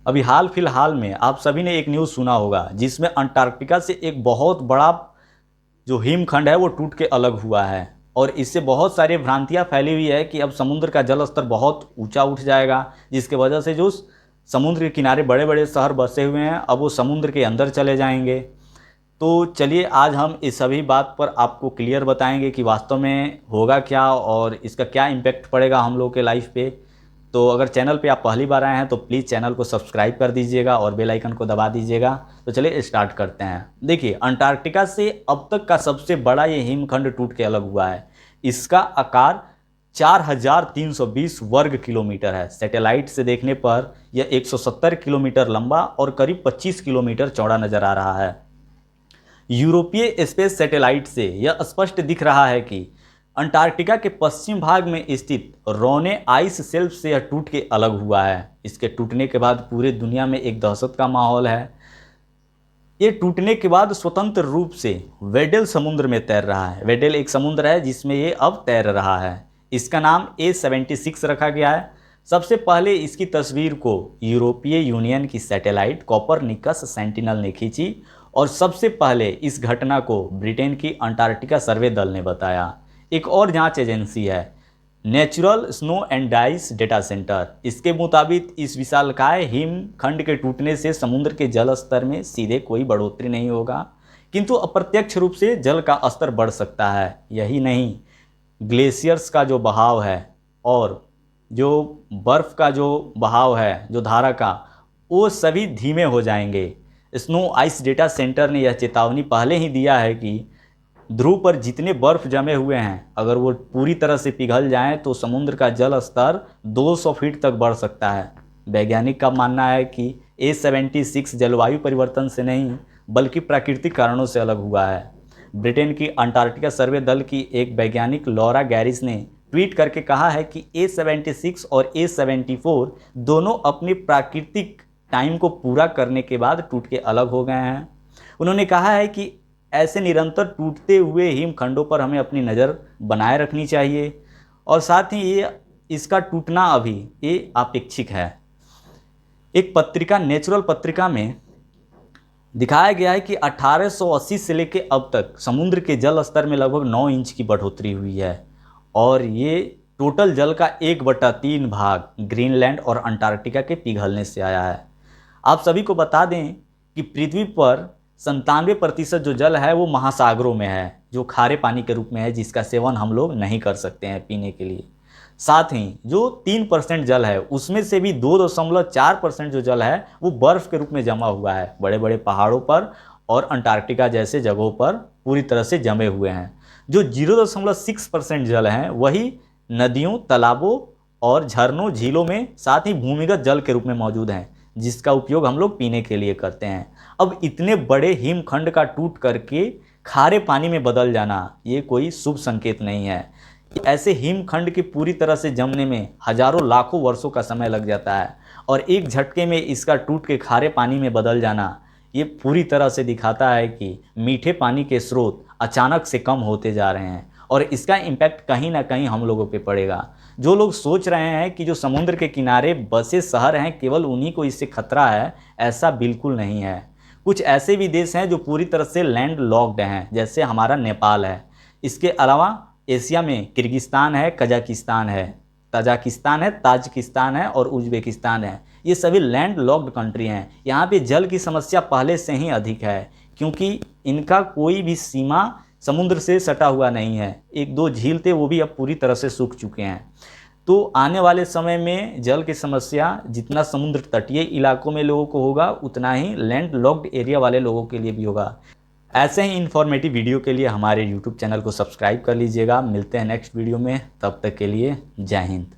अभी हाल फिलहाल में आप सभी ने एक न्यूज़ सुना होगा जिसमें अंटार्कटिका से एक बहुत बड़ा जो हिमखंड है वो टूट के अलग हुआ है। और इससे बहुत सारी भ्रांतियां फैली हुई है कि अब समुद्र का जल स्तर बहुत ऊंचा उठ जाएगा, जिसके वजह से जो समुद्र के किनारे बड़े बड़े शहर बसे हुए हैं अब वो समुद्र के अंदर चले जाएंगे। तो चलिए आज हम इस सभी बात पर आपको क्लियर बताएंगे कि वास्तव में होगा क्या और इसका क्या इम्पैक्ट पड़ेगा हम लोग के लाइफ पे। तो अगर चैनल पे आप पहली बार आए हैं तो प्लीज़ चैनल को सब्सक्राइब कर दीजिएगा और बेल आइकन को दबा दीजिएगा। तो चलिए स्टार्ट करते हैं। देखिए, अंटार्कटिका से अब तक का सबसे बड़ा ये हिमखंड टूट के अलग हुआ है। इसका आकार 4320 वर्ग किलोमीटर है। सैटेलाइट से देखने पर यह 170 किलोमीटर लंबा और करीब 25 किलोमीटर चौड़ा नजर आ रहा है। यूरोपीय स्पेस सैटेलाइट से यह स्पष्ट दिख रहा है कि अंटार्कटिका के पश्चिम भाग में स्थित रोने आइस शेल्फ से यह टूट के अलग हुआ है। इसके टूटने के बाद पूरे दुनिया में एक दहशत का माहौल है। ये टूटने के बाद स्वतंत्र रूप से वेडेल समुद्र में तैर रहा है। वेडेल एक समुद्र है जिसमें ये अब तैर रहा है। इसका नाम A76 रखा गया है। सबसे पहले इसकी तस्वीर को यूरोपीय यूनियन की सैटेलाइट कोपरनिकस सेंटिनल ने खींची और सबसे पहले इस घटना को ब्रिटेन की अंटार्कटिका सर्वे दल ने बताया। एक और जांच एजेंसी है natural snow and ice data centre. इसके मुताबिक इस विशालकाय हिमखंड के टूटने से समुद्र के जल स्तर में सीधे कोई बढ़ोतरी नहीं होगा, किंतु अप्रत्यक्ष रूप से जल का स्तर बढ़ सकता है। यही नहीं, ग्लेशियर्स का जो बहाव है और जो बर्फ़ का जो बहाव है, जो धारा का, वो सभी धीमे हो जाएंगे। स्नो आइस डेटा सेंटर ने यह चेतावनी पहले ही दिया है कि ध्रुव पर जितने बर्फ जमे हुए हैं अगर वो पूरी तरह से पिघल जाएं तो समुद्र का जल स्तर 200 फीट तक बढ़ सकता है। वैज्ञानिक का मानना है कि A76 जलवायु परिवर्तन से नहीं बल्कि प्राकृतिक कारणों से अलग हुआ है। ब्रिटेन की अंटार्कटिका सर्वे दल की एक वैज्ञानिक लॉरा गैरिस ने ट्वीट करके कहा है कि A76 और A74 दोनों अपने प्राकृतिक टाइम को पूरा करने के बाद टूट के अलग हो गए हैं। उन्होंने कहा है कि ऐसे निरंतर टूटते हुए हिमखंडों पर हमें अपनी नज़र बनाए रखनी चाहिए और साथ ही ये इसका टूटना अभी ये आपेक्षिक है। एक पत्रिका नेचुरल पत्रिका में दिखाया गया है कि 1880 से लेकर अब तक समुद्र के जल स्तर में लगभग 9 इंच की बढ़ोतरी हुई है और ये टोटल जल का 1/3 भाग ग्रीनलैंड और अंटार्कटिका के पिघलने से आया है। आप सभी को बता दें कि पृथ्वी पर 97% जो जल है वो महासागरों में है, जो खारे पानी के रूप में है, जिसका सेवन हम लोग नहीं कर सकते हैं पीने के लिए। साथ ही जो 3% जल है उसमें से भी 2.4% जो जल है वो बर्फ़ के रूप में जमा हुआ है बड़े बड़े पहाड़ों पर और अंटार्कटिका जैसे जगहों पर पूरी तरह से जमे हुए हैं। जो 0.6% जल हैं वही नदियों, तालाबों और झरनों, झीलों में, साथ ही भूमिगत जल के रूप में मौजूद हैं, जिसका उपयोग हम लोग पीने के लिए करते हैं। अब इतने बड़े हिमखंड का टूट करके खारे पानी में बदल जाना ये कोई शुभ संकेत नहीं है। ऐसे हिमखंड के पूरी तरह से जमने में हजारों लाखों वर्षों का समय लग जाता है और एक झटके में इसका टूट के खारे पानी में बदल जाना ये पूरी तरह से दिखाता है कि मीठे पानी के स्रोत अचानक से कम होते जा रहे हैं और इसका इम्पैक्ट कहीं ना कहीं हम लोगों पे पड़ेगा। जो लोग सोच रहे हैं कि जो समुद्र के किनारे बसे शहर हैं केवल उन्हीं को इससे खतरा है, ऐसा बिल्कुल नहीं है। कुछ ऐसे भी देश हैं जो पूरी तरह से लैंड लॉक्ड हैं, जैसे हमारा नेपाल है। इसके अलावा एशिया में किर्गिस्तान है, कजाकिस्तान है, तजाकिस्तान है, ताजिकिस्तान है और उज्बेकिस्तान है। ये सभी लैंड लॉक्ड कंट्री हैं। यहाँ पे जल की समस्या पहले से ही अधिक है क्योंकि इनका कोई भी सीमा समुद्र से सटा हुआ नहीं है। 1-2 झील थे वो भी अब पूरी तरह से सूख चुके हैं। तो आने वाले समय में जल की समस्या जितना समुद्र तटीय इलाकों में लोगों को होगा उतना ही लैंड लॉक्ड एरिया वाले लोगों के लिए भी होगा। ऐसे ही इन्फॉर्मेटिव वीडियो के लिए हमारे यूट्यूब चैनल को सब्सक्राइब कर लीजिएगा। मिलते हैं नेक्स्ट वीडियो में, तब तक के लिए जय हिंद।